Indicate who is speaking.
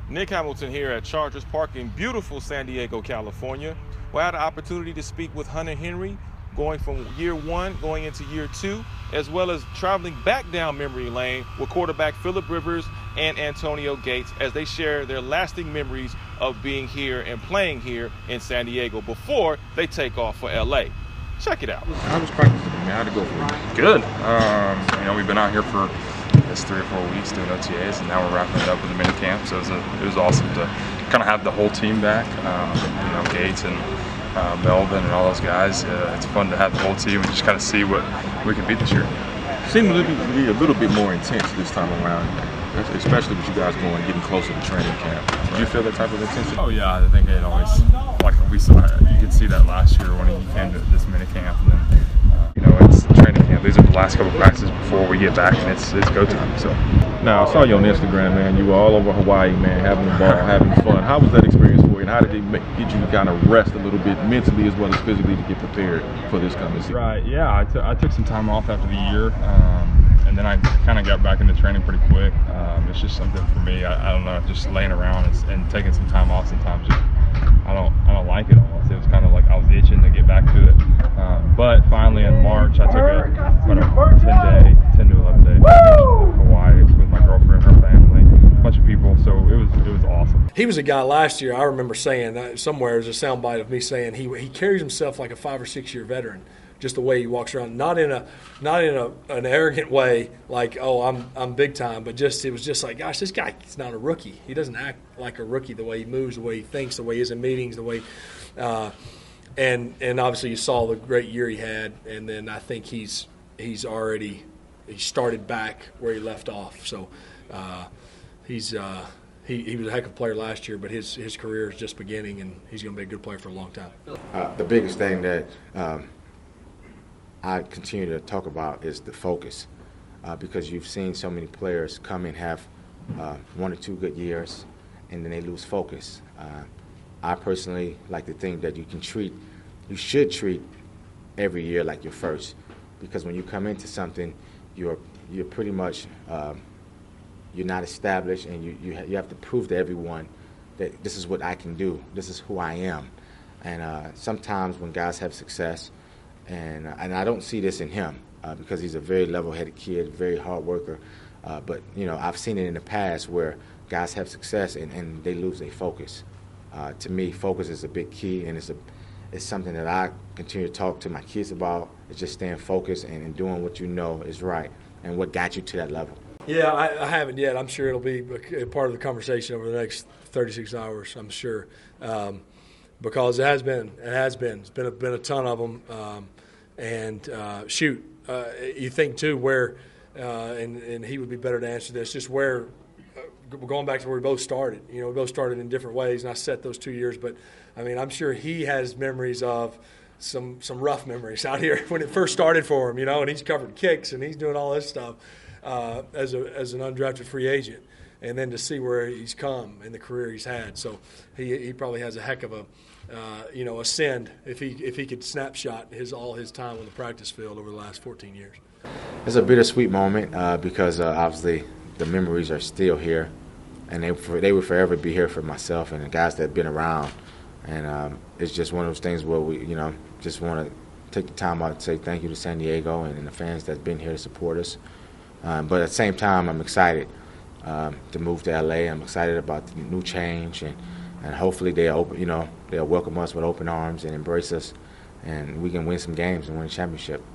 Speaker 1: Nick Hamilton here at Chargers Park in beautiful San Diego, California. We had an opportunity to speak with Hunter Henry, going from year one, going into year two, as well as traveling back down memory lane with quarterback Philip Rivers and Antonio Gates as they share their lasting memories of being here and playing here in San Diego before they take off for LA. Check it out.
Speaker 2: How was practice today, man? How'd it go for you? Good. We've been out here for 3 or 4 weeks doing OTAs, and now we're wrapping it up with a mini camp. So it was awesome to kind of have the whole team back. Gates and Melvin and all those guys. It's fun to have the whole team and just kind of see what we can beat this year.
Speaker 3: Seemed to be a little bit more intense this time around, especially with you guys getting closer to training camp. Did you feel that type of intensity?
Speaker 2: Oh yeah, I think it always, like we saw, you could see that last year when he came to this mini camp, and then it's training camp. These are the last couple of practices before we get back, and it's go time. So
Speaker 3: now I saw you on Instagram, man. You were all over Hawaii, man, having the ball, having fun. How was that experience for you, and how did it get you to kind of rest a little bit mentally as well as physically to get prepared for this coming season?
Speaker 2: Right. Yeah, I took some time off after the year. And then I kind of got back into training pretty quick. It's just something for me. I don't know, just laying around and taking some time off sometimes. I don't like it almost. It was kind of like I was itching to get back to it. But finally in March, I took about a 10 to 11 day vacation to Hawaii with my girlfriend, her family, a bunch of people. So it was awesome.
Speaker 4: He was a guy last year. I remember saying somewhere there's a soundbite of me saying he carries himself like a 5 or 6 year veteran. Just the way he walks around, not in an arrogant way, like, oh, I'm big time, but it was just like, gosh, this guy is not a rookie. He doesn't act like a rookie. The way he moves, the way he thinks, the way he is in meetings, the way, and obviously you saw the great year he had, and then I think he started back where he left off. So he was a heck of a player last year, but his career is just beginning, and he's going to be a good player for a long time.
Speaker 5: The biggest thing that I continue to talk about is the focus, because you've seen so many players come and have 1 or 2 good years, and then they lose focus. I personally like to think that you should treat every year like your first, because when you come into something, you're pretty much you're not established, and you have to prove to everyone that this is what I can do, this is who I am. And sometimes when guys have success, and I don't see this in him because he's a very level-headed kid, very hard worker. But I've seen it in the past where guys have success and they lose their focus. To me, focus is a big key, and it's something that I continue to talk to my kids about. It's just staying focused and doing what you know is right and what got you to that level.
Speaker 4: Yeah, I haven't yet. I'm sure it'll be a part of the conversation over the next 36 hours. I'm sure. Because it has been. It's been a ton of them, you think too where, and he would be better to answer this. Just where, we're going back to where we both started. We both started in different ways, and I set those 2 years. But I mean, I'm sure he has memories of some rough memories out here when it first started for him. And he's covered kicks and he's doing all this stuff as an undrafted free agent. And then to see where he's come in the career he's had, so he probably has a heck of a ascend if he could snapshot all his time on the practice field over the last 14 years.
Speaker 5: It's a bittersweet moment because obviously the memories are still here, and they will forever be here for myself and the guys that have been around. And it's just one of those things where we just want to take the time out to say thank you to San Diego and the fans that's been here to support us. But at the same time, I'm excited to move to LA. I'm excited about the new change, and hopefully they'll welcome us with open arms and embrace us, and we can win some games and win a championship.